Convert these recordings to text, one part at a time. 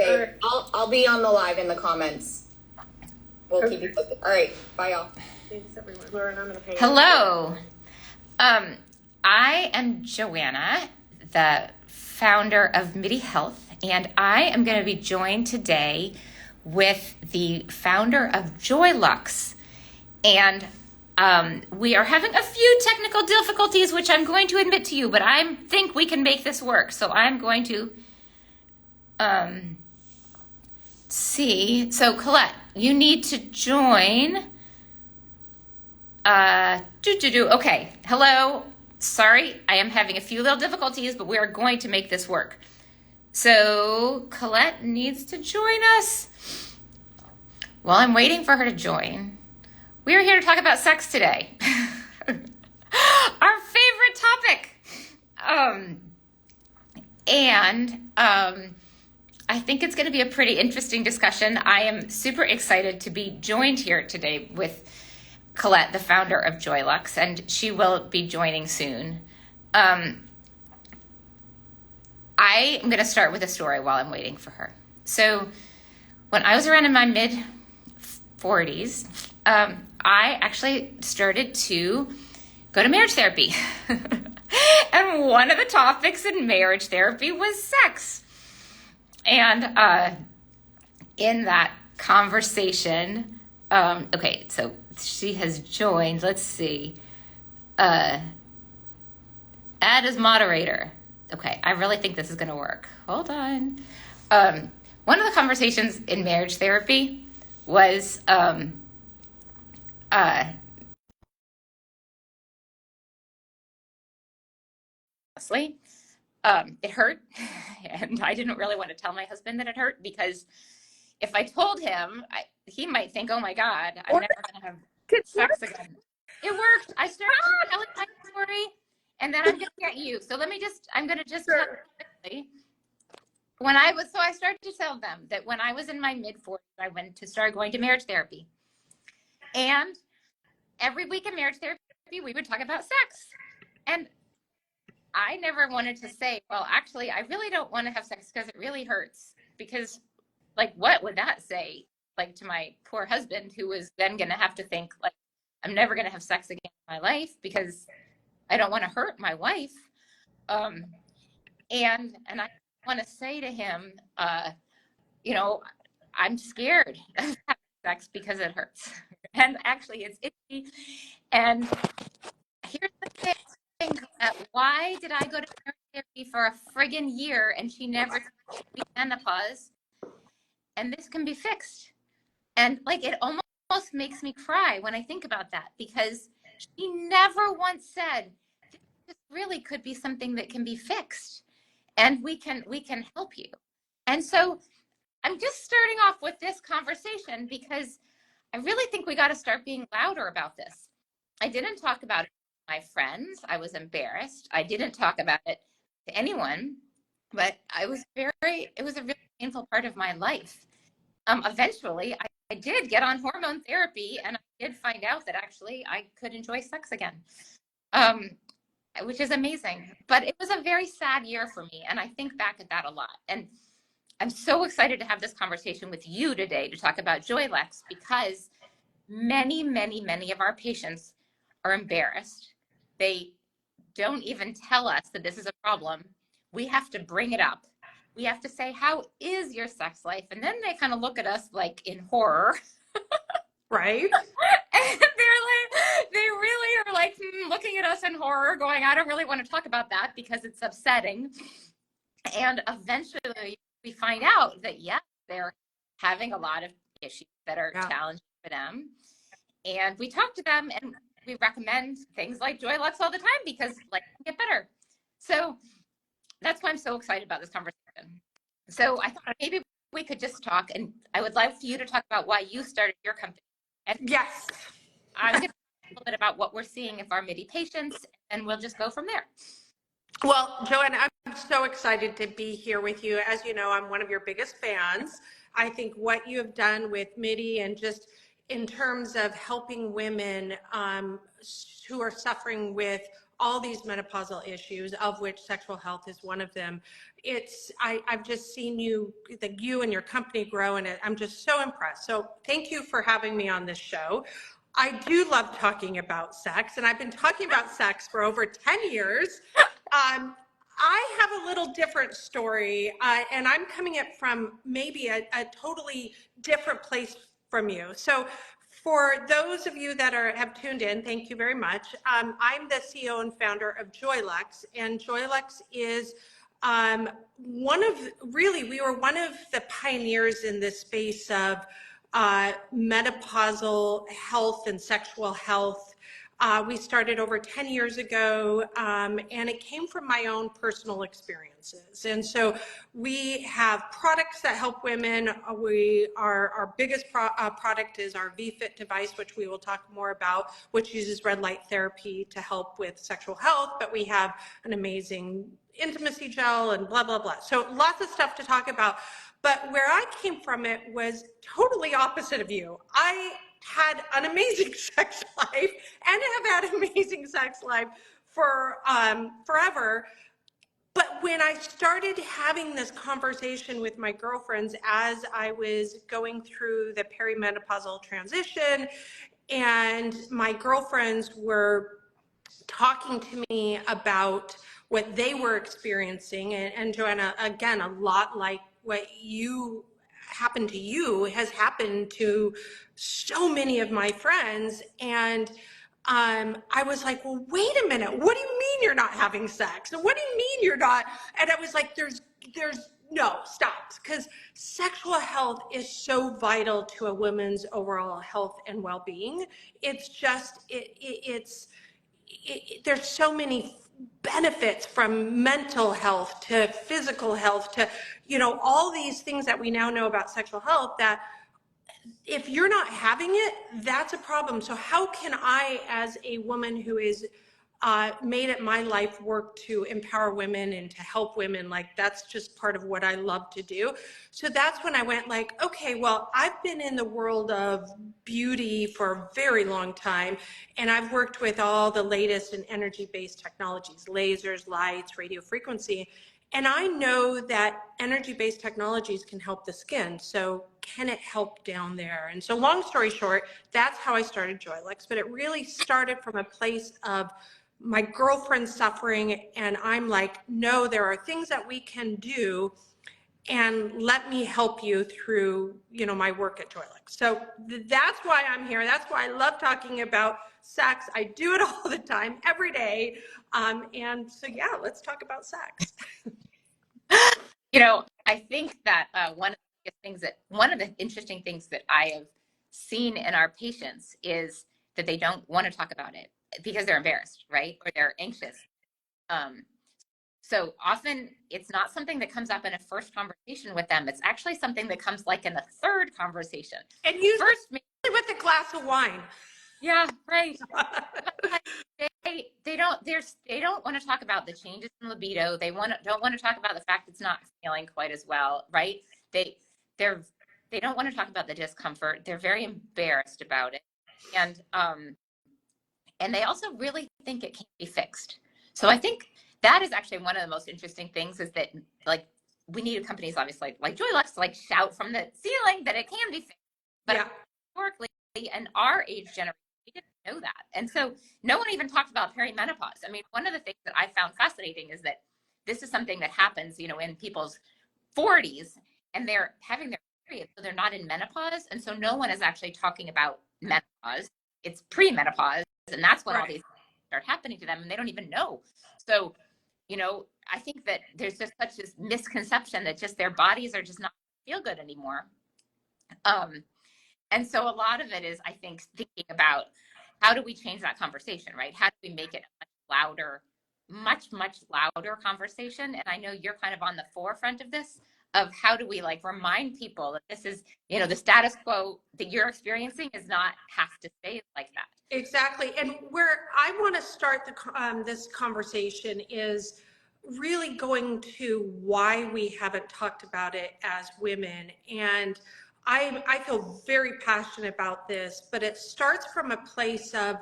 Okay, right. I'll be on the live in the comments. We'll keep you posted. All right, bye y'all. Thanks everyone. Lauren, I'm gonna pay. Hello. I am Joanna, the founder of Midi Health, and I am going to be joined today with the founder of Joylux. And we are having a few technical difficulties, which I'm going to admit to you, but I think we can make this work. So I'm going to see. So Colette, you need to join. Okay. Hello. Sorry, I am having a few little difficulties, but we are going to make this work. So Colette needs to join us. While I'm waiting for her to join, we are here to talk about sex today. Our favorite topic. I think it's going to be a pretty interesting discussion. I am super excited to be joined here today with Colette, the founder of Joylux, and she will be joining soon. I am going to start with a story while I'm waiting for her. So when I was around in my mid-40s, I actually started to go to marriage therapy. And one of the topics in marriage therapy was sex. And in that conversation, okay, so she has joined. Let's see. Add as moderator. Okay, I really think this is going to work. Hold on. One of the conversations in marriage therapy was honestly, it hurt, and I didn't really want to tell my husband that it hurt because if I told him, he might think, "Oh my God, I'm never going to have sex again." It worked. I started telling my story, and then I'm going to get you. So I'm going to just tell you quickly. I started to tell them that when I was in my mid-40s, I started going to marriage therapy. And every week in marriage therapy, we would talk about sex. And I never wanted to say, well, actually, I really don't want to have sex because it really hurts. Because, like, what would that say, like, to my poor husband, who was then going to have to think, like, I'm never going to have sex again in my life because I don't want to hurt my wife. And I want to say to him, you know, I'm scared of having sex because it hurts. And actually, it's itchy. And here's the thing. Why did I go to therapy for a friggin' year and she never told me menopause? And this can be fixed. And like, it almost makes me cry when I think about that because she never once said, this really could be something that can be fixed and we can help you. And so I'm just starting off with this conversation because I really think we got to start being louder about this. I didn't talk about it with my friends. I was embarrassed. I didn't talk about it to anyone, but it was a really painful part of my life. Eventually, I did get on hormone therapy and I did find out that actually I could enjoy sex again, which is amazing. But it was a very sad year for me. And I think back at that a lot. And I'm so excited to have this conversation with you today to talk about Joylux because many, many, many of our patients are embarrassed. They don't even tell us that this is a problem. We have to bring it up. We have to say, how is your sex life? And then they kind of look at us like in horror. Right. And they really are like looking at us in horror going, I don't really want to talk about that because it's upsetting. And eventually we find out that, yes, they're having a lot of issues that are challenging for them. And we talk to them and we recommend things like Joylux all the time because life can get better. So that's why I'm so excited about this conversation. So I thought maybe we could just talk, and I would love for you to talk about why you started your company. And yes. I'm going to talk a little bit about what we're seeing of our Midi patients, and we'll just go from there. Well, Joanna, I'm so excited to be here with you. As you know, I'm one of your biggest fans. I think what you have done with Midi and just in terms of helping women who are suffering with all these menopausal issues, of which sexual health is one of them. I've just seen you and your company grow, and I'm just so impressed. So thank you for having me on this show. I do love talking about sex, and I've been talking about sex for over 10 years. I have a little different story, and I'm coming at from maybe a totally different place from you. So for those of you that have tuned in, thank you very much. I'm the CEO and founder of Joylux, and Joylux is we were one of the pioneers in this space of menopausal health and sexual health. We started over 10 years ago, and it came from my own personal experiences. And so we have products that help women. Our biggest product is our VFit device, which we will talk more about, which uses red light therapy to help with sexual health. But we have an amazing intimacy gel and blah, blah, blah. So lots of stuff to talk about. But where I came from, it was totally opposite of you. I had an amazing sex life and have had amazing sex life for forever. But when I started having this conversation with my girlfriends as I was going through the perimenopausal transition, and my girlfriends were talking to me about what they were experiencing, and Joanna, again, a lot like what you happened to you has happened to so many of my friends. And I was like, well, wait a minute, what do you mean you're not having sex? And what do you mean you're not? And I was like, there's no, stop, because sexual health is so vital to a woman's overall health and well-being. It's just, there's so many benefits, from mental health to physical health to, all these things that we now know about sexual health, that if you're not having it, that's a problem. So how can I, as a woman who is made it my life work to empower women and to help women, like that's just part of what I love to do. So that's when I went like, okay, well, I've been in the world of beauty for a very long time, and I've worked with all the latest in energy-based technologies, lasers, lights, radio frequency. And I know that energy-based technologies can help the skin. So can it help down there? And so long story short, that's how I started Joylux. But it really started from a place of my girlfriend suffering. And I'm like, no, there are things that we can do, and let me help you through, my work at Joylux. So that's why I'm here. That's why I love talking about sex. I do it all the time, every day. And so, yeah, let's talk about sex. I think that one of the interesting things that I have seen in our patients is that they don't want to talk about it because they're embarrassed, right? Or they're anxious. So often it's not something that comes up in a first conversation with them. It's actually something that comes like in a third conversation. And usually first with a glass of wine. Yeah, right. They don't want to talk about the changes in libido. They don't want to talk about the fact it's not feeling quite as well, right? They don't want to talk about the discomfort. They're very embarrassed about it, and they also really think it can't be fixed. So I think that is actually one of the most interesting things, is that like we need companies obviously like Joylux to like shout from the ceiling that it can be fixed, but historically in our age generation, we didn't know that. And so no one even talked about perimenopause. I mean, one of the things that I found fascinating is that this is something that happens, in people's 40s, and they're having their period, so they're not in menopause. And so no one is actually talking about menopause. It's premenopause, and that's when all these things start happening to them, and they don't even know. So, I think that there's just such this misconception that just their bodies are just not feel good anymore. And so a lot of it is, I think, thinking about how do we change that conversation, right? How do we make it a much louder conversation? And I know you're kind of on the forefront of this, of how do we like remind people that this is, the status quo that you're experiencing is not have to stay like that. Exactly. And where I want to start this conversation is really going to why we haven't talked about it as women. And I feel very passionate about this, but it starts from a place of,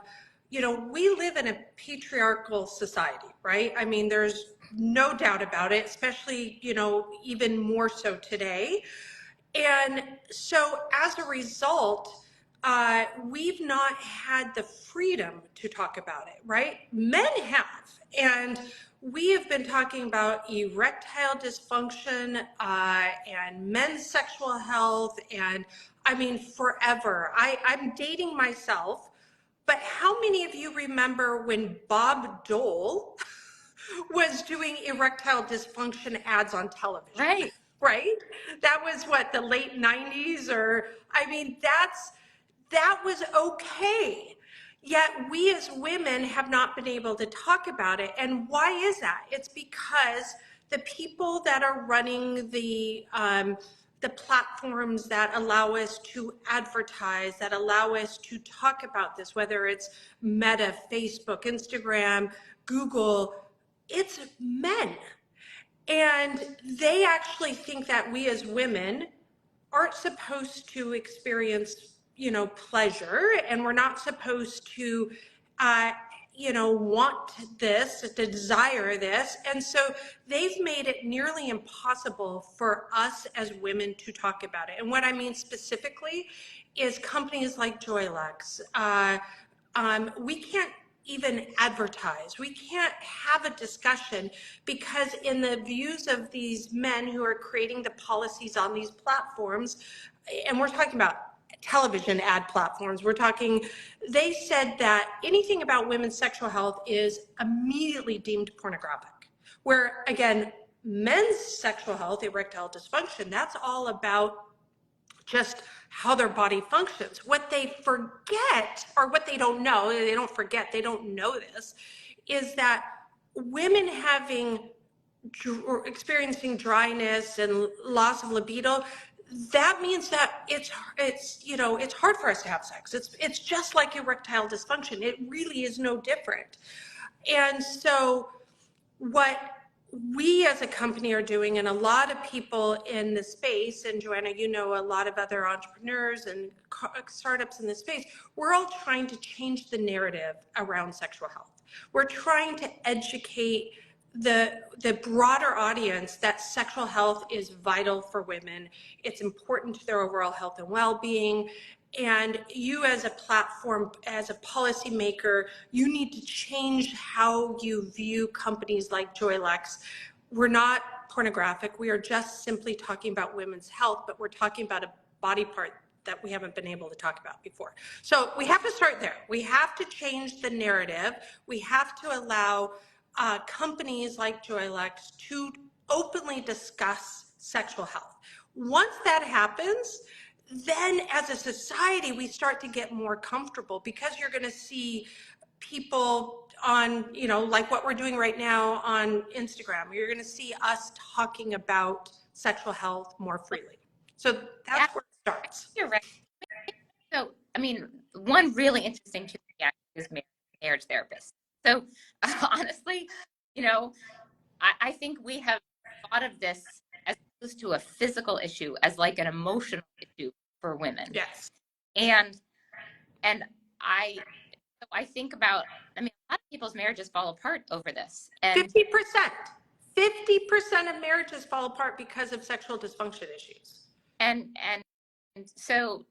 you know, we live in a patriarchal society, right? I mean, there's no doubt about it, especially, you know, even more so today. And so as a result, we've not had the freedom to talk about it, right? Men have. And we have been talking about erectile dysfunction and men's sexual health. And I mean, forever. I'm dating myself, but how many of you remember when Bob Dole was doing erectile dysfunction ads on television? Right. Right? That was what, the late 90s? Or, I mean, that was okay. Yet we as women have not been able to talk about it. And why is that? It's because the people that are running the platforms that allow us to advertise, that allow us to talk about this, whether it's Meta, Facebook, Instagram, Google, it's men. And they actually think that we as women aren't supposed to experience, you know, pleasure, and we're not supposed to, you know, want this, to desire this. And so they've made it nearly impossible for us as women to talk about it. And what I mean specifically is companies like Joylux. We can't even advertise. We can't have a discussion because in the views of these men who are creating the policies on these platforms, and we're talking about television ad platforms, they said that anything about women's sexual health is immediately deemed pornographic. Where again, men's sexual health, erectile dysfunction, that's all about just how their body functions. What they forget, or what they don't know, they don't forget, they don't know this, is that women experiencing dryness and loss of libido, that means that it's you know, it's hard for us to have sex. It's just like erectile dysfunction. It really is no different. And so what we as a company are doing, and a lot of people in the space, and Joanna, you know, a lot of other entrepreneurs and startups in this space, we're all trying to change the narrative around sexual health. We're trying to educate the broader audience that sexual health is vital for women. It's important to their overall health and well-being. And you as a platform, as a policymaker, you need to change how you view companies like Joylux. We're not pornographic. We are just simply talking about women's health, but we're talking about a body part that we haven't been able to talk about before. So we have to start there. We have to change the narrative. We have to allow companies like Joylux to openly discuss sexual health. Once that happens, then as a society, we start to get more comfortable, because you're going to see people on, you know, like what we're doing right now on Instagram. You're going to see us talking about sexual health more freely. So that's where it starts. You're right. So, I mean, one really interesting to me is marriage therapists. So, honestly, you know, I think we have thought of this as opposed to a physical issue, as like an emotional issue for women. Yes. And I think about, I mean, a lot of people's marriages fall apart over this. And 50%. 50% of marriages fall apart because of sexual dysfunction issues. And so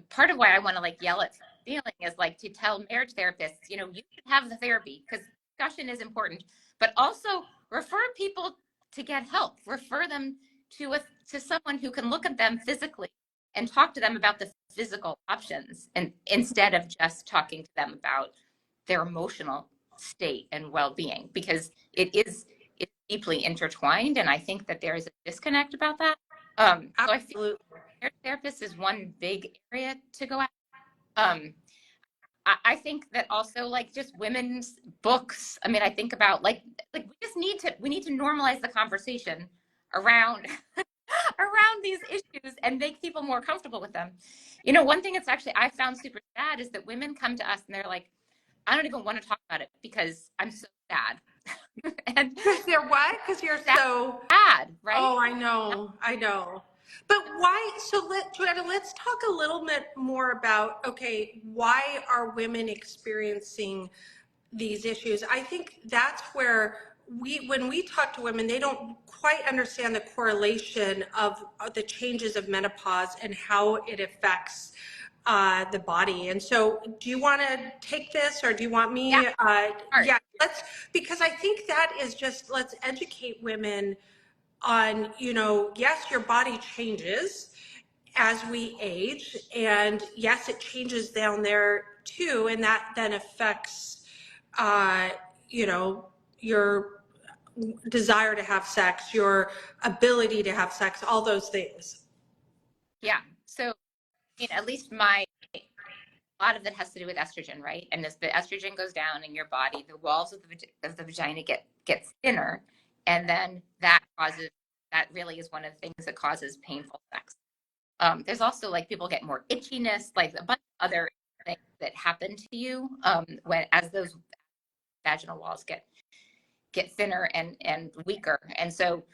part of why I want to like yell at feeling is like to tell marriage therapists, you know, you should have the therapy because discussion is important, but also refer people to get help, refer them to someone who can look at them physically and talk to them about the physical options, and instead of just talking to them about their emotional state and well-being, because it's deeply intertwined. And I think that there is a disconnect about that. So I feel marriage therapist is one big area to go at. I think that also like just women's books. I mean, I think about like we need to normalize the conversation around these issues and make people more comfortable with them. You know, one thing that's actually I found super sad is that women come to us and they're like, I don't even want to talk about it because I'm so sad. And because they're what? Because you're so sad, right? Oh, I know. But why, so Joanna, let's talk a little bit more about, okay, why are women experiencing these issues? I think that's where when we talk to women, they don't quite understand the correlation of the changes of menopause and how it affects the body. And so do you want to take this, or do you want me? Yeah, because I think that is just, let's educate women on, yes, your body changes as we age, and yes, it changes down there too, and that then affects, uh, your desire to have sex, your ability to have sex, all those things. Yeah. So, at least a lot of that has to do with estrogen, right? And as the estrogen goes down in your body, the walls of the vagina get thinner, and then that really is one of the things that causes painful sex. There's also, like, people get more itchiness, like a bunch of other things that happen to you as those vaginal walls get thinner and weaker. And so,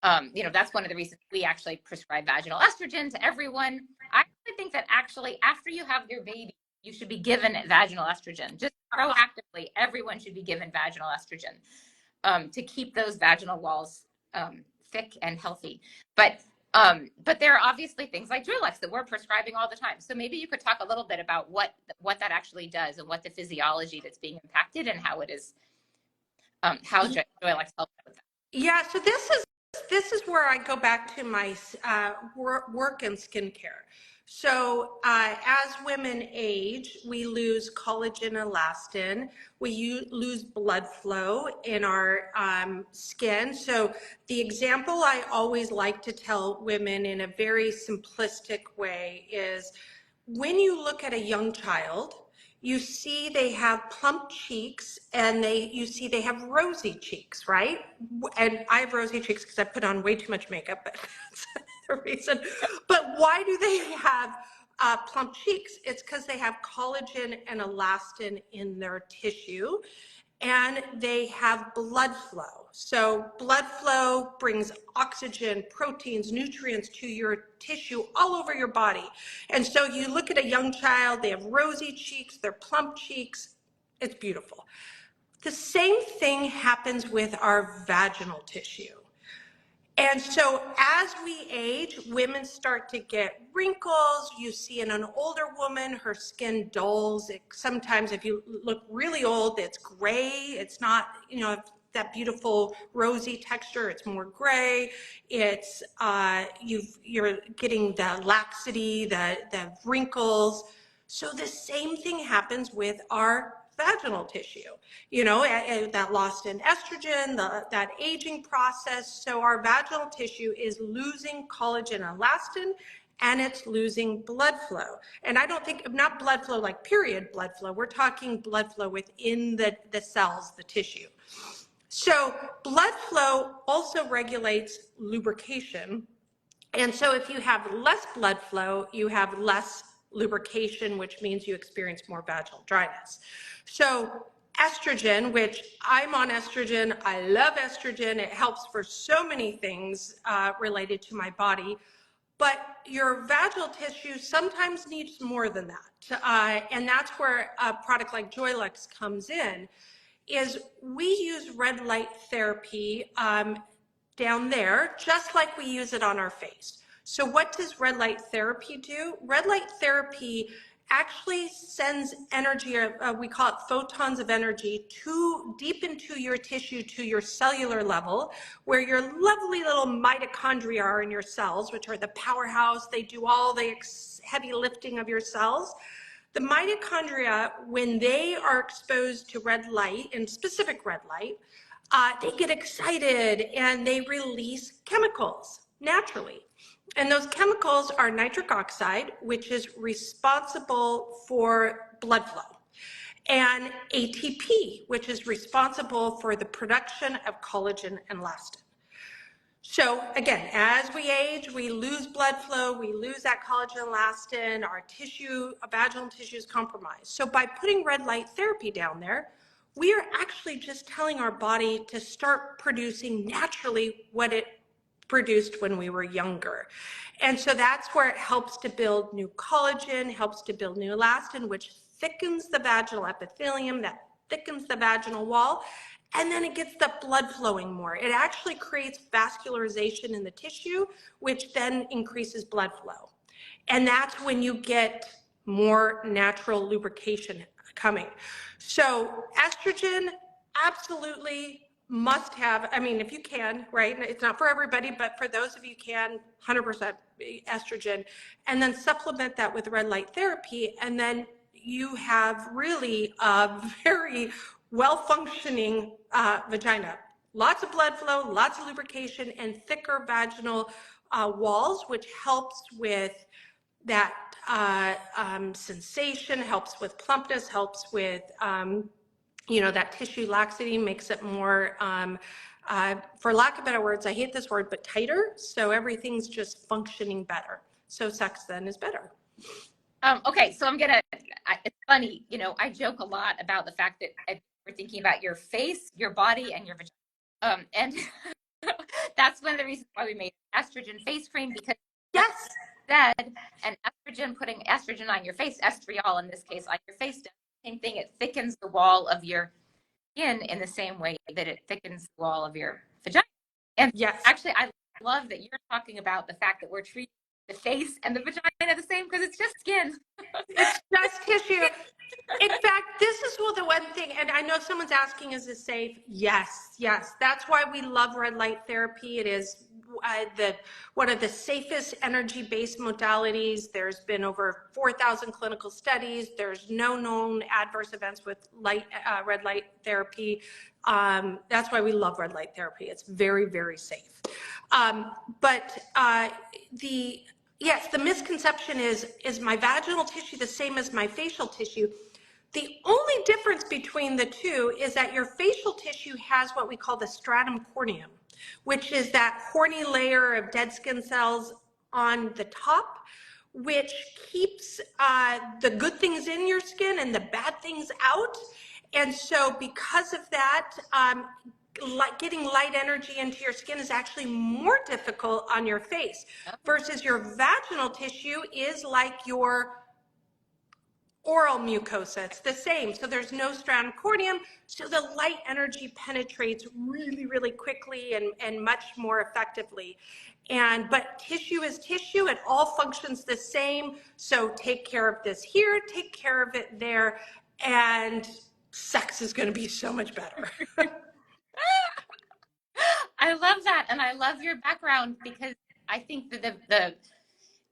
that's one of the reasons we actually prescribe vaginal estrogen to everyone. I think that actually after you have your baby, you should be given vaginal estrogen. Just proactively, everyone should be given vaginal estrogen to keep those vaginal walls thick and healthy. But there are obviously things like Joylux that we're prescribing all the time. So maybe you could talk a little bit about what that actually does and what the physiology that's being impacted and how it is, how Joylux helps with that. Yeah, so this is where I go back to my work in skincare. So as women age, we lose collagen, elastin. We lose blood flow in our skin. So the example I always like to tell women in a very simplistic way is, when you look at a young child, you see they have plump cheeks, and you see they have rosy cheeks, right? And I have rosy cheeks because I put on way too much makeup, but that's the reason. But why do they have plump cheeks? It's because they have collagen and elastin in their tissue, and they have blood flow. So blood flow brings oxygen, proteins, nutrients to your tissue all over your body. And so you look at a young child, they have rosy cheeks, they're plump cheeks. It's beautiful. The same thing happens with our vaginal tissue. And so as we age, women start to get wrinkles. You see in an older woman, her skin dulls. Sometimes if you look really old, it's gray. It's not, that beautiful rosy texture. It's more gray. It's, you're getting the laxity, the wrinkles. So the same thing happens with our vaginal tissue, that lost in estrogen, that aging process. So our vaginal tissue is losing collagen and elastin, and it's losing blood flow. And I don't think, not blood flow like period blood flow, we're talking blood flow within the cells, the tissue. So blood flow also regulates lubrication. And so if you have less blood flow, you have less lubrication, which means you experience more vaginal dryness. So estrogen, which I'm on estrogen, I love estrogen. It helps for so many things related to my body. But your vaginal tissue sometimes needs more than that. And that's where a product like Joylux comes in, is we use red light therapy down there, just like we use it on our face. So what does red light therapy do? Red light therapy actually sends energy, we call it photons of energy, deep into your tissue, to your cellular level, where your lovely little mitochondria are in your cells, which are the powerhouse. They do all the heavy lifting of your cells. The mitochondria, when they are exposed to red light, and specific red light, they get excited and they release chemicals naturally. And those chemicals are nitric oxide, which is responsible for blood flow, and ATP, which is responsible for the production of collagen and elastin. So again, as we age, we lose blood flow, we lose that collagen and elastin, our tissue, vaginal tissue is compromised. So by putting red light therapy down there, we are actually just telling our body to start producing naturally what it produced when we were younger. And so that's where it helps to build new collagen, helps to build new elastin, which thickens the vaginal epithelium, that thickens the vaginal wall, and then it gets the blood flowing more. It actually creates vascularization in the tissue, which then increases blood flow. And that's when you get more natural lubrication coming. So estrogen, absolutely must have, I mean, if you can, right? It's not for everybody, but for those of you can, 100% estrogen. And then supplement that with red light therapy. And then you have really a very well-functioning vagina. Lots of blood flow, lots of lubrication, and thicker vaginal walls, which helps with that sensation, helps with plumpness, helps with, that tissue laxity, makes it more, for lack of better words, I hate this word, but tighter. So everything's just functioning better. So sex then is better. Okay, so it's funny, I joke a lot about the fact that we're thinking about your face, your body, and your vagina. And that's one of the reasons why we made estrogen face cream, because yes, said, and estrogen, putting estrogen on your face, estriol in this case, on your face, does the same thing. It thickens the wall of your skin in the same way that it thickens the wall of your vagina. And yes, actually, I love that you're talking about the fact that we're treating the face and the vagina the same, because it's just skin. It's just tissue. In fact, this is the one thing, and I know someone's asking, is this safe? Yes, yes. That's why we love red light therapy. It is one of the safest energy-based modalities. There's been over 4,000 clinical studies. There's no known adverse events with red light therapy. That's why we love red light therapy. It's very, very safe. Yes, the misconception is my vaginal tissue the same as my facial tissue? The only difference between the two is that your facial tissue has what we call the stratum corneum, which is that horny layer of dead skin cells on the top, which keeps the good things in your skin and the bad things out. And so because of that, getting light energy into your skin is actually more difficult on your face, versus your vaginal tissue is like your oral mucosa. It's the same. So there's no stratum corneum. So the light energy penetrates really, really quickly and much more effectively. But tissue is tissue. It all functions the same. So take care of this here, take care of it there, and sex is going to be so much better. I love that. And I love your background, because I think that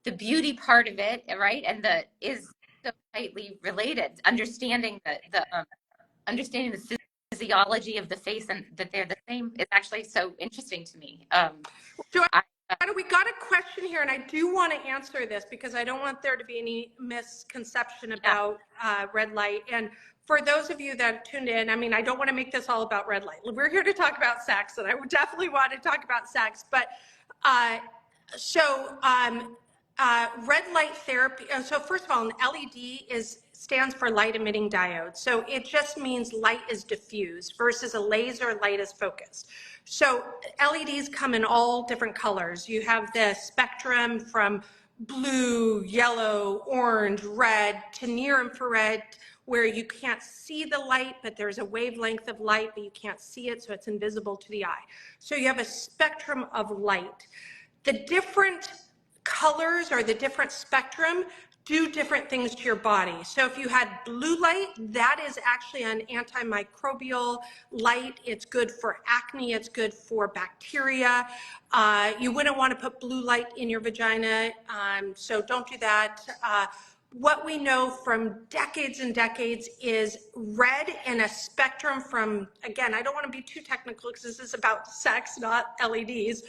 the beauty part of it, right, and is so tightly related. Understanding understanding the physiology of the face and that they're the same is actually so interesting to me. Joanna, we got a question here, and I do want to answer this because I don't want there to be any misconception about red light. And for those of you that tuned in, I mean, I don't want to make this all about red light. We're here to talk about sex, and I would definitely want to talk about sex. But red light therapy. So first of all, an LED stands for light emitting diode. So it just means light is diffused, versus a laser, light is focused. So LEDs come in all different colors. You have the spectrum from blue, yellow, orange, red, to near infrared, where you can't see the light, but there's a wavelength of light, but you can't see it, so it's invisible to the eye. So you have a spectrum of light. The different colors or the different spectrum do different things to your body. So if you had blue light, that is actually an antimicrobial light. It's good for acne. It's good for bacteria. You wouldn't want to put blue light in your vagina, so don't do that. What we know from decades and decades is red in a spectrum from, again, I don't want to be too technical because this is about sex, not LEDs,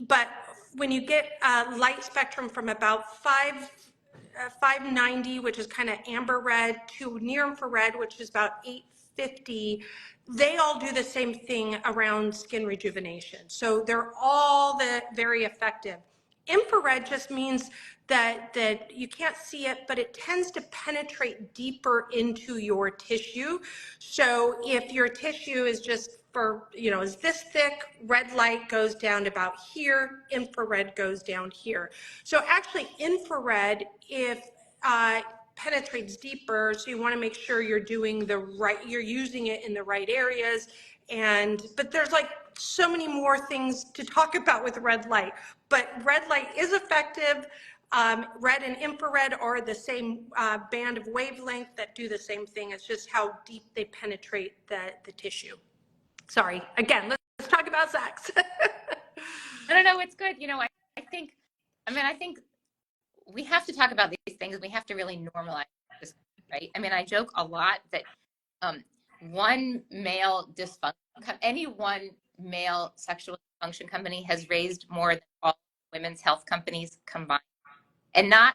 but when you get a light spectrum from about 590, which is kind of amber red, to near infrared, which is about 850, they all do the same thing around skin rejuvenation. So they're all very effective. Infrared just means that you can't see it, but it tends to penetrate deeper into your tissue. So if your tissue is just for, is this thick, red light goes down to about here, infrared goes down here. So actually infrared, if penetrates deeper, so you want to make sure you're doing you're using it in the right areas. But there's like so many more things to talk about with red light, but red light is effective. Red and infrared are the same band of wavelength that do the same thing. It's just how deep they penetrate the tissue. Sorry, again, let's talk about sex. No, it's good. I think we have to talk about these things. We have to really normalize this, right? I joke a lot that any one male sexual dysfunction company has raised more than all women's health companies combined. And not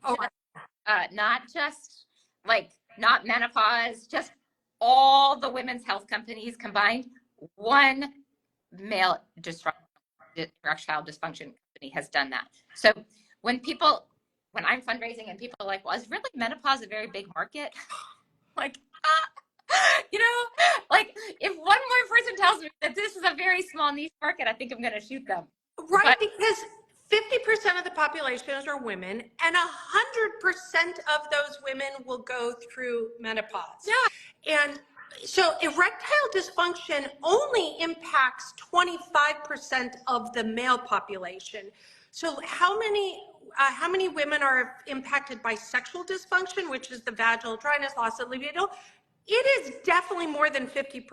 menopause, just all the women's health companies combined. One male erectile dysfunction company has done that. So when I'm fundraising and people are like, well, is really menopause a very big market? Like, like if one more person tells me that this is a very small niche market, I think I'm going to shoot them. Right, because 50% of the populations are women, and 100% of those women will go through menopause. Yeah. And so erectile dysfunction only impacts 25% of the male population. So how many women are impacted by sexual dysfunction, which is the vaginal dryness, loss of libido? It is definitely more than 50%,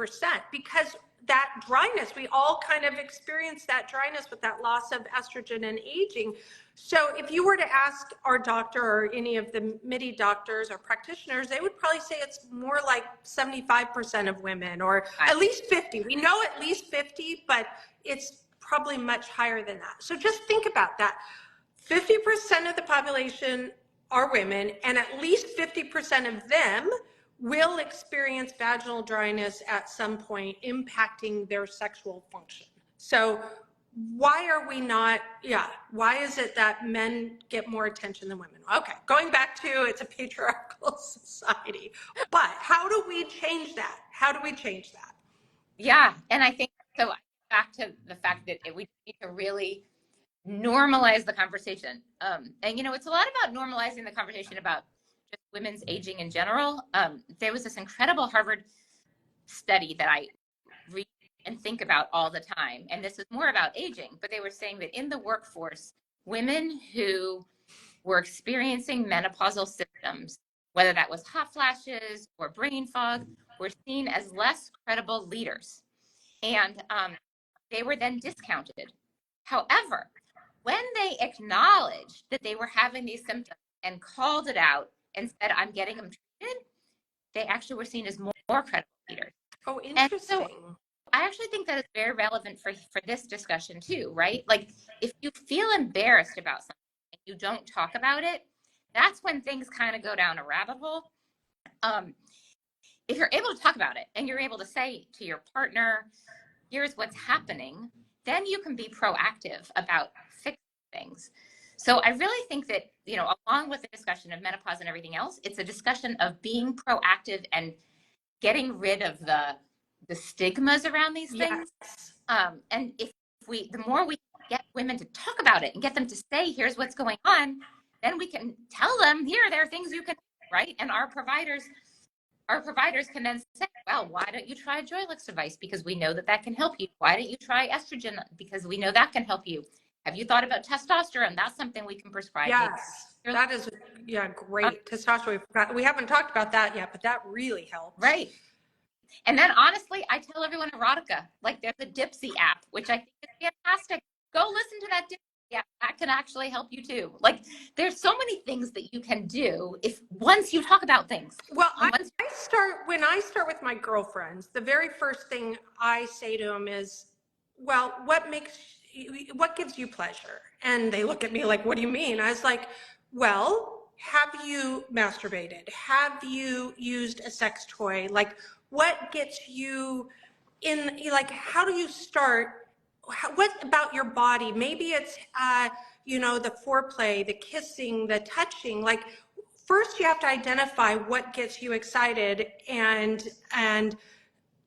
because that dryness, we all kind of experience that dryness with that loss of estrogen and aging. So if you were to ask our doctor or any of the Midi doctors or practitioners, they would probably say it's more like 75% of women, or at least 50. We know at least 50, but it's probably much higher than that. So just think about that. 50% of the population are women, and at least 50% of them will experience vaginal dryness at some point, impacting their sexual function. So why is it that men get more attention than women? Okay, going back to, it's a patriarchal society, but how do we change that? Yeah, and I think, so back to the fact that we need to really normalize the conversation. And it's a lot about normalizing the conversation about just women's aging in general. There was this incredible Harvard study that I read and think about all the time, and this is more about aging, but they were saying that in the workforce, women who were experiencing menopausal symptoms, whether that was hot flashes or brain fog, were seen as less credible leaders, and they were then discounted. However, when they acknowledged that they were having these symptoms and called it out and said, I'm getting them treated, they actually were seen as more credible leaders. Oh, interesting. And so I actually think that is very relevant for this discussion too, right? Like, if you feel embarrassed about something and you don't talk about it, that's when things kind of go down a rabbit hole. If you're able to talk about it and you're able to say to your partner, here's what's happening, then you can be proactive about fixing things. So I really think that, along with the discussion of menopause and everything else, it's a discussion of being proactive and getting rid of the stigmas around these things. Yes. And the more we get women to talk about it and get them to say, here's what's going on, then we can tell them, here, there are things you can, right? And our providers can then say, well, why don't you try a Joylux device? Because we know that can help you. Why don't you try estrogen? Because we know that can help you. Have you thought about testosterone? That's something we can prescribe. Yes, that is, great. Testosterone, we haven't talked about that yet, but that really helps. Right. And then honestly, I tell everyone erotica, like there's a Dipsy app, which I think is fantastic. Go listen to that Dipsy app. That can actually help you too. Like, there's so many things that you can do once you talk about things. Well, when I start with my girlfriends, the very first thing I say to them is, well, what gives you pleasure? And they look at me like, what do you mean? I was like, well, have you masturbated? Have you used a sex toy? Like, what gets you in, like, how do you start? What about your body? Maybe it's, the foreplay, the kissing, the touching. Like, first you have to identify what gets you excited and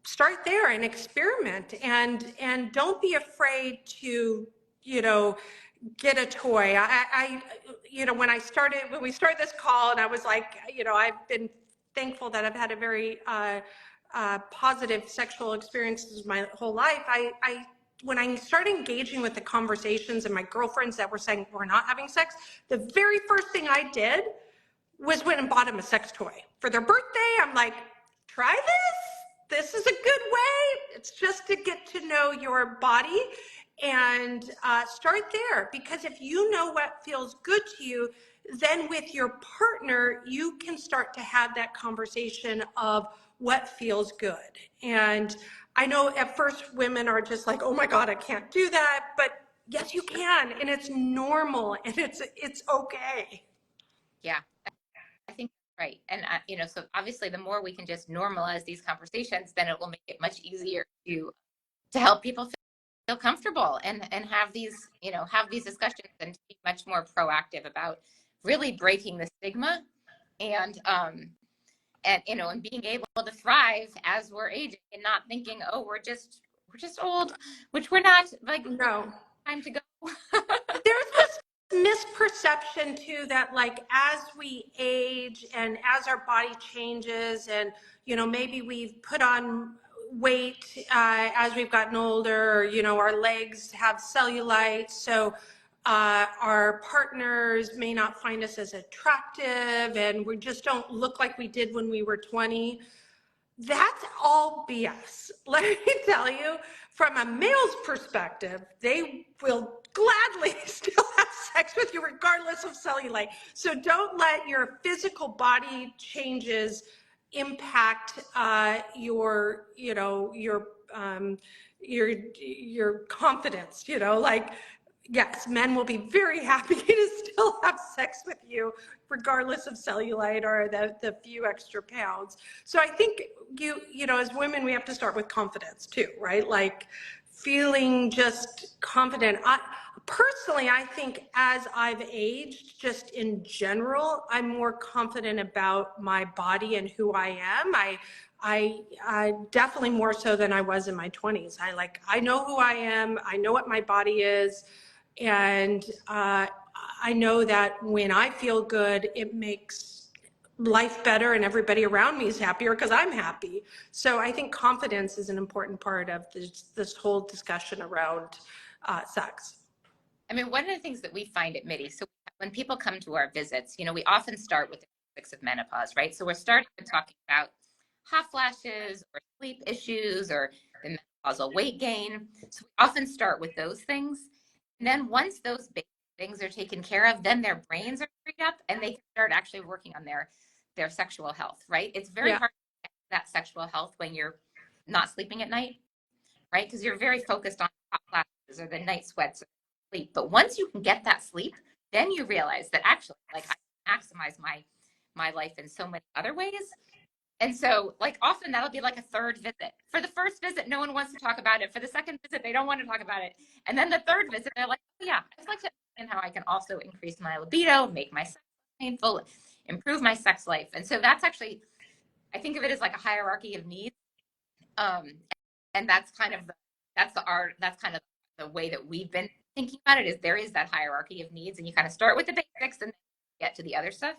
start there and experiment, and don't be afraid to, you know, get a toy. You know, when we started this call, and I was like, you know, I've been thankful that I've had a very positive sexual experiences my whole life. When I started engaging with the conversations and my girlfriends that were saying we're not having sex, the very first thing I did was went and bought them a sex toy for their birthday. I'm like, try this. This is a good way. It's just to get to know your body, and start there. Because if you know what feels good to you, then with your partner, you can start to have that conversation of what feels good. And I know at first women are just like, oh my God, I can't do that. But yes, you can. And it's normal, and it's okay. Yeah, I think that's right. And, you know, so obviously the more we can just normalize these conversations, then it will make it much easier to help people feel comfortable and have these, you know, have these discussions, and to be much more proactive about really breaking the stigma, and you know, and being able to thrive as we're aging, and not thinking, oh, we're just old, which we're not. Like, No. time to go. There's this misperception too that, like, as we age and as our body changes, and, you know, maybe we've put on weight as we've gotten older, or, you know, our legs have cellulite, so our partners may not find us as attractive, and we just don't look like we did when we were 20. That's all BS. Let me tell you, from a male's perspective, they will gladly still have sex with you regardless of cellulite. So don't let your physical body changes impact your, you know, your confidence, you know, like, yes, men will be very happy to still have sex with you regardless of cellulite or the few extra pounds. So I think you know, as women, we have to start with confidence too, right? Like, feeling just confident. Personally, I think as I've aged, just in general, I'm more confident about my body and who I am. I definitely more so than I was in my 20s. I know who I am. I know what my body is. And I know that when I feel good, it makes life better, and everybody around me is happier because I'm happy. So I think confidence is an important part of this whole discussion around sex. I mean, one of the things that we find at Midi, so when people come to our visits, you know, we often start with the basics of menopause, right? So we're starting to talking about hot flashes or sleep issues or the menopausal weight gain. So we often start with those things. And then once those basic things are taken care of, then their brains are freed up, and they can start actually working on their sexual health, right? It's very hard to get that sexual health when you're not sleeping at night, right? Because you're very focused on hot flashes or the night sweats or sleep. But once you can get that sleep, then you realize that actually, like, I can maximize my life in so many other ways. And so, like, often that'll be like a third visit. For the first visit, no one wants to talk about it. For the second visit, they don't want to talk about it. And then the third visit, they're like, oh, yeah, I'd like to understand how I can also increase my libido, make my sex painful, improve my sex life. And so that's actually, I think of it as like a hierarchy of needs. And that's kind of the way that we've been thinking about it, is there is that hierarchy of needs, and you kind of start with the basics and then get to the other stuff.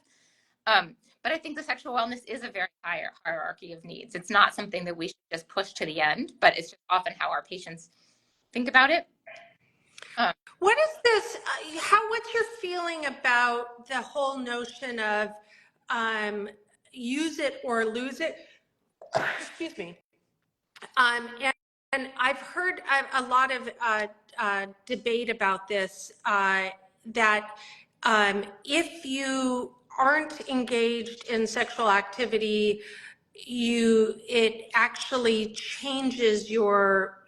But I think the sexual wellness is a very higher hierarchy of needs. It's not something that we should just push to the end, but it's just often how our patients think about it. What is this? What's your feeling about the whole notion of use it or lose it? Excuse me. And I've heard a lot of debate about this, that if you aren't engaged in sexual activity, it actually changes your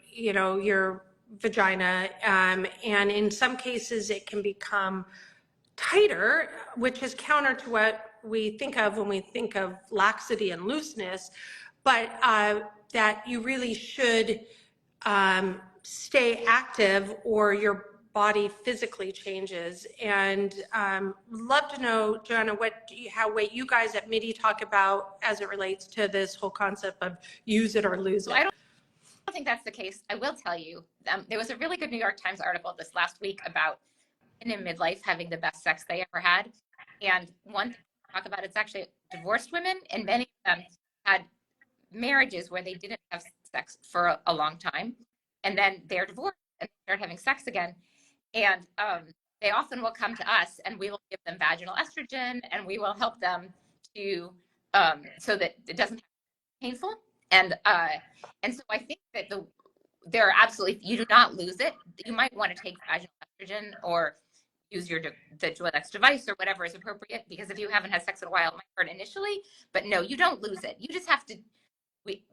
vagina, and in some cases it can become tighter, which is counter to what we think of when we think of laxity and looseness, but that you really should stay active, or your body physically changes. And love to know, Joanna, how you guys at Midi talk about as it relates to this whole concept of use it or lose it. I don't think that's the case. I will tell you, there was a really good New York Times article this last week about women in midlife having the best sex they ever had. And one thing to talk about, it's actually divorced women, and many of them had marriages where they didn't have sex for a long time, and then they're divorced and start having sex again. And they often will come to us, and we will give them vaginal estrogen, and we will help them to so that it doesn't have to be painful. And so I think that there are absolutely, you do not lose it. You might want to take vaginal estrogen or use the Joylux device or whatever is appropriate, because if you haven't had sex in a while, it might hurt initially, but no, you don't lose it. You just have to,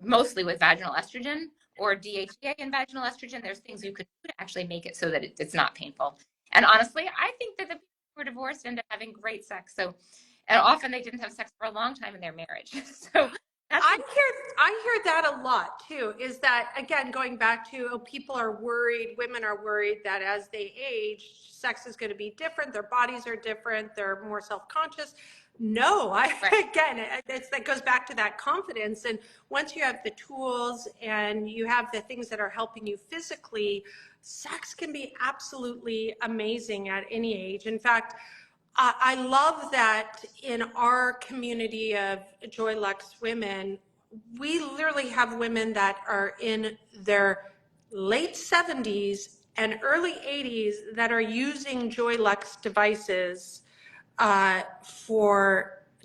mostly with vaginal estrogen or DHEA and vaginal estrogen, there's things you could do to actually make it so that it's not painful. And honestly, I think that the people who are divorced end up having great sex. So, and often they didn't have sex for a long time in their marriage. So I hear that a lot too, is that, again, going back to, people are worried, women are worried that as they age, sex is going to be different, their bodies are different, they're more self-conscious. No, again, that goes back to that confidence. And once you have the tools and you have the things that are helping you physically, sex can be absolutely amazing at any age. In fact, I love that in our community of Joylux women, we literally have women that are in their late 70s and early 80s that are using Joylux devices to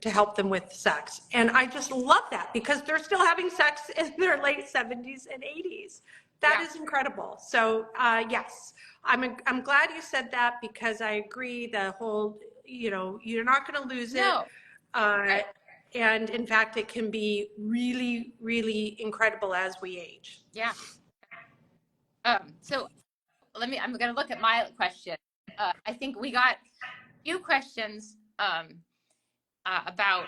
help them with sex. And I just love that, because they're still having sex in their late 70s and 80s. That is incredible. So yes, I'm glad you said that, because I agree, the whole, you're not going to lose it. No. And in fact, it can be really, really incredible as we age. Yeah. So I'm going to look at my question. I think we got a few questions about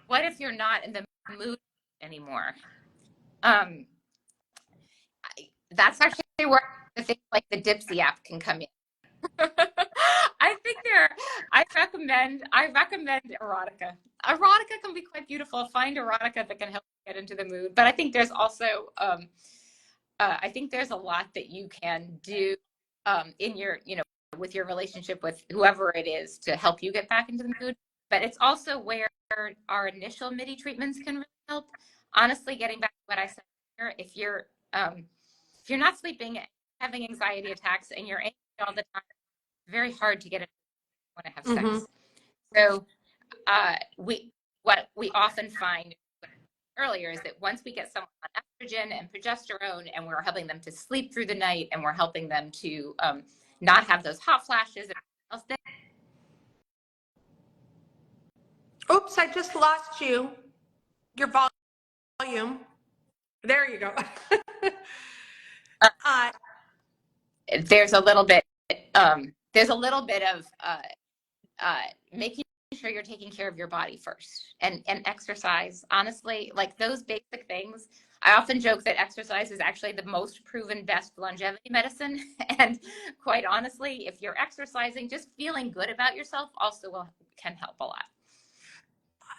what if you're not in the mood anymore. That's actually where the things like the Dipsy app can come in. I think I recommend erotica. Erotica can be quite beautiful. Find erotica that can help you get into the mood. But I think there's also, I think there's a lot that you can do in your, with your relationship with whoever it is to help you get back into the mood. But it's also where our initial Midi treatments can really help. Honestly, getting back to what I said earlier, if you're not sleeping, having anxiety attacks, and you're angry all the time, it's very hard to get it when I have sex. So what we often find earlier is that once we get someone on estrogen and progesterone, and we're helping them to sleep through the night, and we're helping them to not have those hot flashes and else, Oops, I just lost you. Your volume. There you go. There's a little bit of making sure you're taking care of your body first, and exercise. Honestly, like those basic things. I often joke that exercise is actually the most proven best longevity medicine. And quite honestly, if you're exercising, just feeling good about yourself also can help a lot.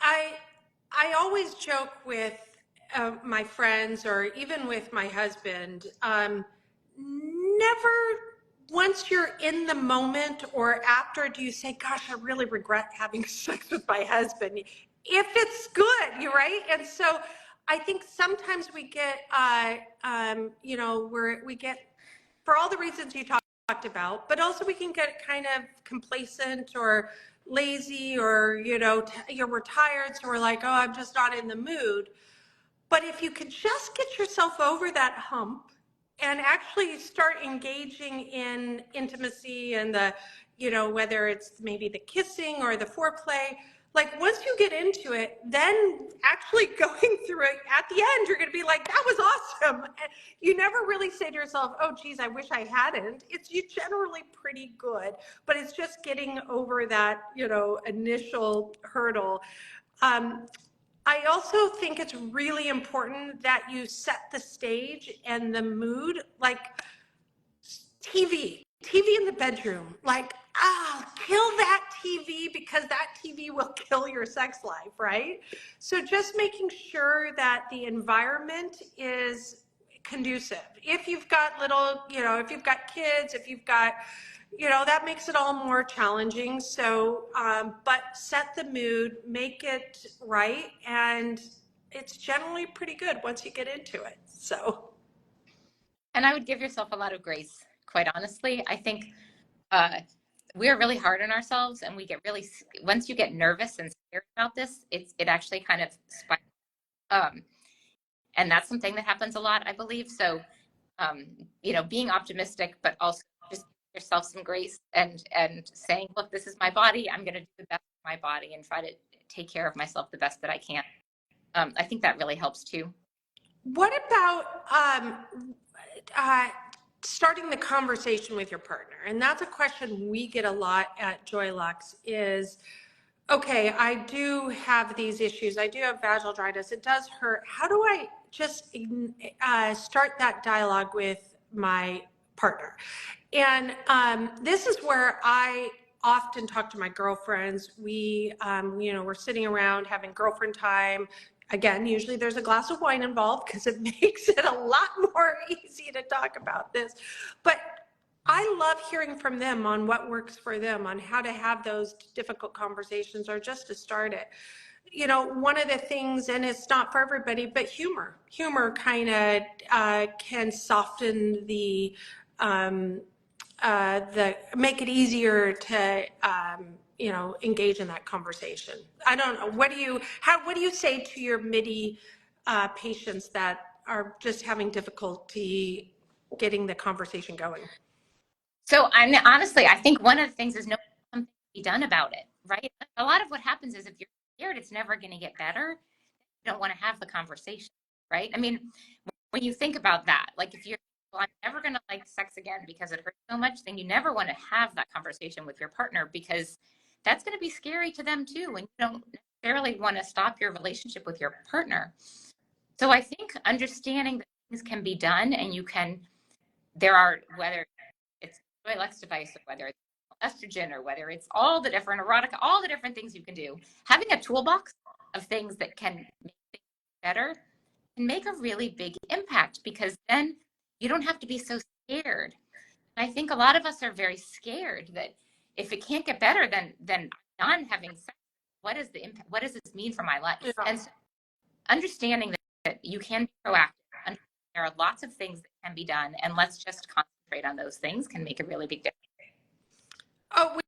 I always joke with my friends, or even with my husband, never, once you're in the moment or after, do you say, gosh, I really regret having sex with my husband, if it's good, you're right. And so I think sometimes we get, we get, for all the reasons you talked about, but also we can get kind of complacent or lazy, or we're tired, so we're like, oh, I'm just not in the mood. But if you could just get yourself over that hump and actually start engaging in intimacy and the, whether it's maybe the kissing or the foreplay, like once you get into it, then actually going through it at the end, you're going to be like, that was awesome. You never really say to yourself, oh, geez, I wish I hadn't. It's generally pretty good, but it's just getting over that, initial hurdle. I also think it's really important that you set the stage and the mood, like TV. TV in the bedroom, like, kill that TV because that TV will kill your sex life, right? So just making sure that the environment is conducive. If you've got little, if you've got kids, if you've got, that makes it all more challenging. So, but set the mood, make it right, and it's generally pretty good once you get into it. So. And I would give yourself a lot of grace, quite honestly. I think we're really hard on ourselves, and we get really, once you get nervous and scared about this, it actually kind of spikes. And that's something that happens a lot, I believe. So, being optimistic, but also just give yourself some grace and saying, look, this is my body. I'm going to do the best of my body and try to take care of myself the best that I can. I think that really helps too. What about starting the conversation with your partner? And that's a question we get a lot at Joylux is, okay, I do have these issues. I do have vaginal dryness. It does hurt. How do I just start that dialogue with my partner? And this is where I often talk to my girlfriends. We're sitting around having girlfriend time. Again, usually there's a glass of wine involved because it makes it a lot more easy to talk about this. But I love hearing from them on what works for them, on how to have those difficult conversations or just to start it. One of the things, and it's not for everybody, but humor kind of can soften make it easier to, engage in that conversation. I don't know. What do you say to your Midi patients that are just having difficulty getting the conversation going? So honestly, I think one of the things is no something to be done about it, right? A lot of what happens is if you're scared, it's never going to get better. You don't want to have the conversation, right? I mean, when you think about that, like if you're, well, I'm never going to like sex again because it hurts so much, then you never want to have that conversation with your partner because that's going to be scary to them too. And you don't necessarily want to stop your relationship with your partner. So I think understanding that things can be done and whether it's Joylux device or whether it's estrogen or whether it's all the different erotica, all the different things you can do, having a toolbox of things that can make things better can make a really big impact because then you don't have to be so scared. And I think a lot of us are very scared that if it can't get better, then I'm done having sex. What is the impact? What does this mean for my life? Yeah. And so understanding that you can be proactive. There are lots of things that can be done, and let's just concentrate on those things can make a really big difference. Oh,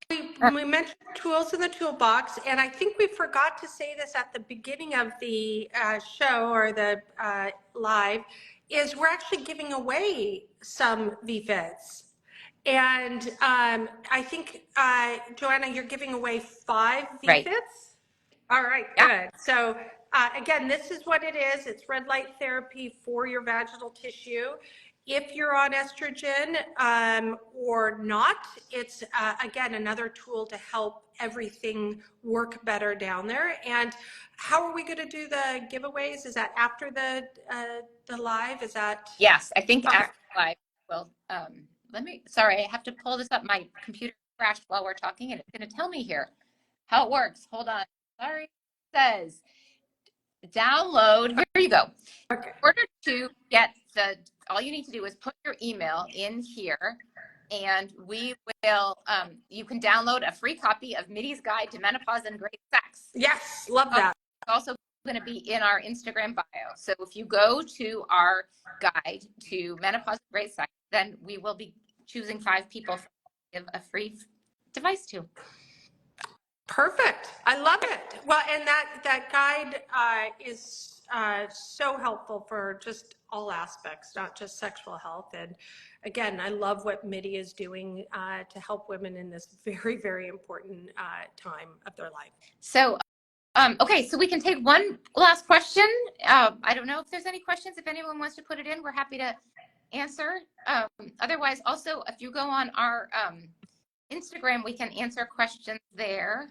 we mentioned tools in the toolbox, and I think we forgot to say this at the beginning of the show or the live, is we're actually giving away some VFITs. And I think, Joanna, you're giving away 5 VFITs? Right. All right, Yeah. good. So again, this is what it is. It's red light therapy for your vaginal tissue. If you're on estrogen or not, it's, again, another tool to help everything work better down there. And how are we going to do the giveaways? Is that after the live? Is that? Yes, I think after live. Well, sorry, I have to pull this up. My computer crashed while we're talking, and it's going to tell me here how it works. Hold on. Sorry, it says download. Here you go. Okay. In order to get all you need to do is put your email in here, and we will, you can download a free copy of Midi's Guide to Menopause and Great Sex. Yes, love that. It's also going to be in our Instagram bio. So if you go to our guide to Menopause and Great Sex, then we will be choosing 5 people to give a free device to. Perfect. I love it. Well, and that guide is so helpful for just all aspects, not just sexual health. And again, I love what Midi is doing to help women in this very, very important time of their life. So, okay, so we can take one last question. I don't know if there's any questions. If anyone wants to put it in, we're happy to answer. Otherwise, also, if you go on our Instagram, we can answer questions there.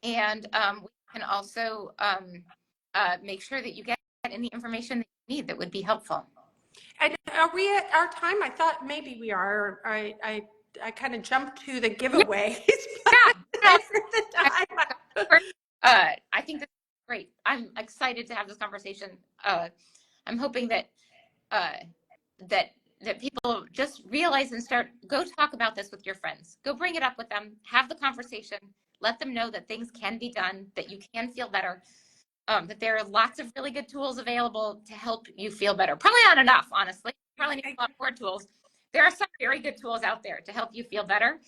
And we can also make sure that you get any information that you need that would be helpful. And are we at our time? I thought maybe we are. I kind of jumped to the giveaways. Yeah, no, The time. I think that's great. I'm excited to have this conversation. I'm hoping that that people just realize and go talk about this with your friends. Go bring it up with them. Have the conversation. Let them know that things can be done, that you can feel better, that there are lots of really good tools available to help you feel better. Probably not enough, honestly. Probably need a lot more tools. There are some very good tools out there to help you feel better.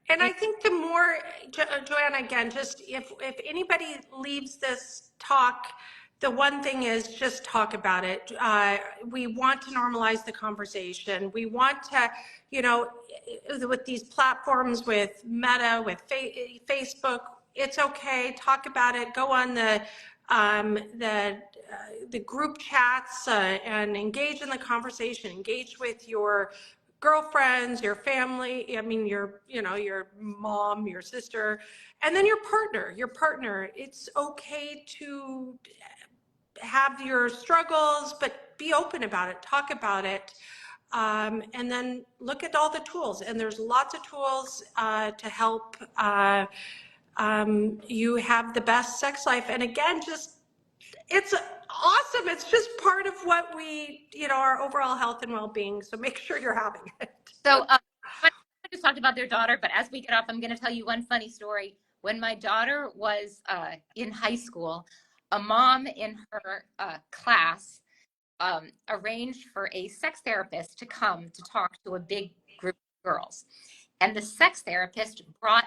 And I think the more, Joanna, again, just if anybody leaves this talk, the one thing is just talk about it. We want to normalize the conversation. We want to, you know, with these platforms, with Meta, with Facebook, it's okay. Talk about it. Go on the group chats and engage in the conversation. Engage with your girlfriends, your family, I mean, your mom, your sister, and then your partner. It's okay to have your struggles, but be open about it, talk about it. And then look at all the tools, and there's lots of tools to help you have the best sex life. And again, it's awesome. It's just part of what our overall health and well-being. So make sure you're having it. So I just talked about their daughter, but as we get off, I'm going to tell you one funny story. When my daughter was in high school, a mom in her class arranged for a sex therapist to come to talk to a big group of girls. And the sex therapist brought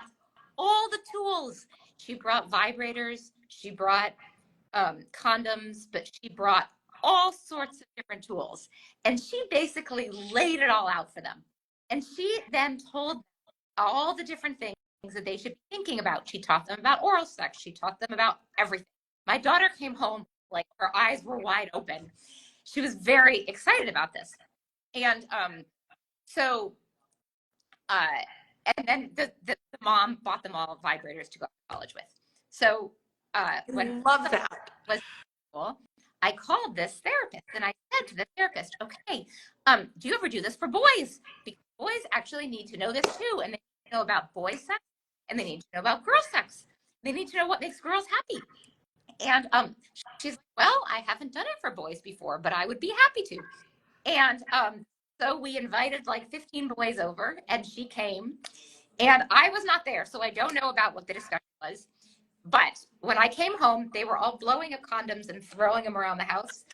all the tools. She brought vibrators, she brought condoms, but she brought all sorts of different tools. And she basically laid it all out for them. And she then told them all the different things that they should be thinking about. She taught them about oral sex. She taught them about everything. My daughter came home like her eyes were wide open. She was very excited about this. And and then the mom bought them all vibrators to go to college with. So when love that was school, I called this therapist and I said to the therapist, okay, do you ever do this for boys? Because boys actually need to know this too. And they need to know about boy sex and they need to know about girl sex. They need to know what makes girls happy. And she's like, well, I haven't done it for boys before, but I would be happy to. And so we invited like 15 boys over and she came and I was not there. So I don't know about what the discussion was. But when I came home, they were all blowing up condoms and throwing them around the house.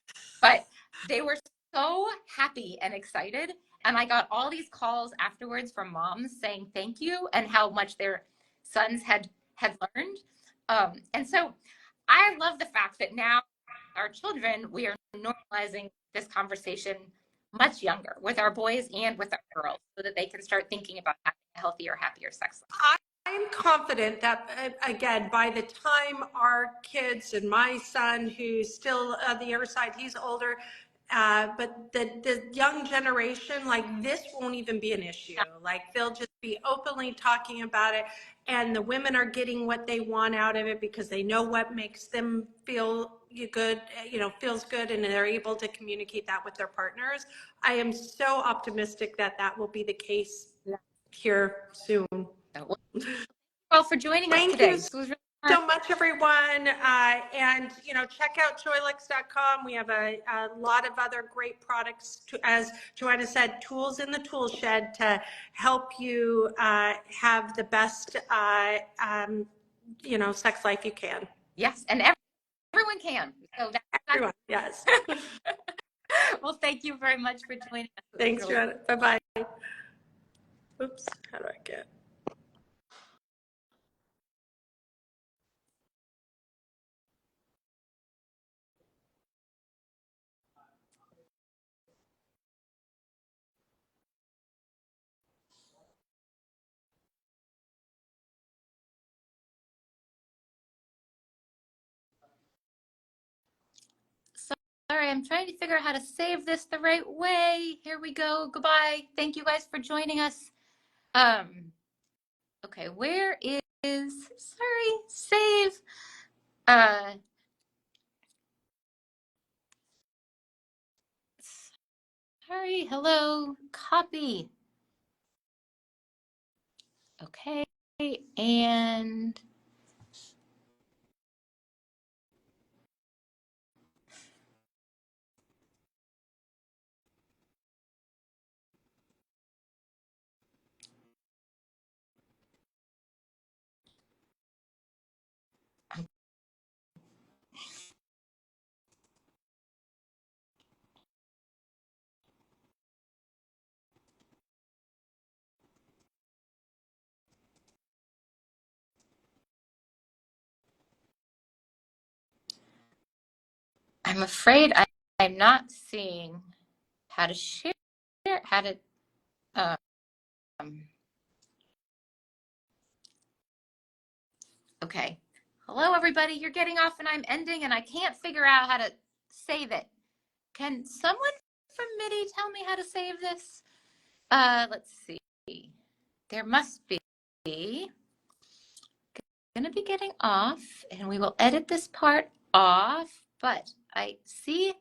But they were so happy and excited. And I got all these calls afterwards from moms saying thank you and how much their sons had learned. And so I love the fact that now our children, we are normalizing this conversation much younger with our boys and with our girls so that they can start thinking about having a healthier, happier sex life. I'm confident that, again, by the time our kids and my son, who's still on the other side, he's older, but the young generation, like this won't even be an issue. Like they'll just be openly talking about it, and the women are getting what they want out of it because they know what makes them feel good, feels good, and they're able to communicate that with their partners. I am so optimistic that that will be the case here soon. Well, for joining us today. This was really fun. So much, everyone. And, check out Joylux.com. We have a lot of other great products, as Joanna said, tools in the tool shed to help you have the best, sex life you can. Yes, and everyone can. So everyone, yes. Well, thank you very much for joining us. Thanks, really Joanna. Bye-bye. Oops, how do I get? Sorry, I'm trying to figure out how to save this the right way. Here we go. Goodbye. Thank you guys for joining us. Okay, where is, sorry, save. Sorry, hello, copy. Okay, and I'm afraid I'm not seeing how to share, how to, um, okay. Hello, everybody. You're getting off and I'm ending and I can't figure out how to save it. Can someone from Midi tell me how to save this? Let's see. There must be. Going to be getting off and we will edit this part off, but I see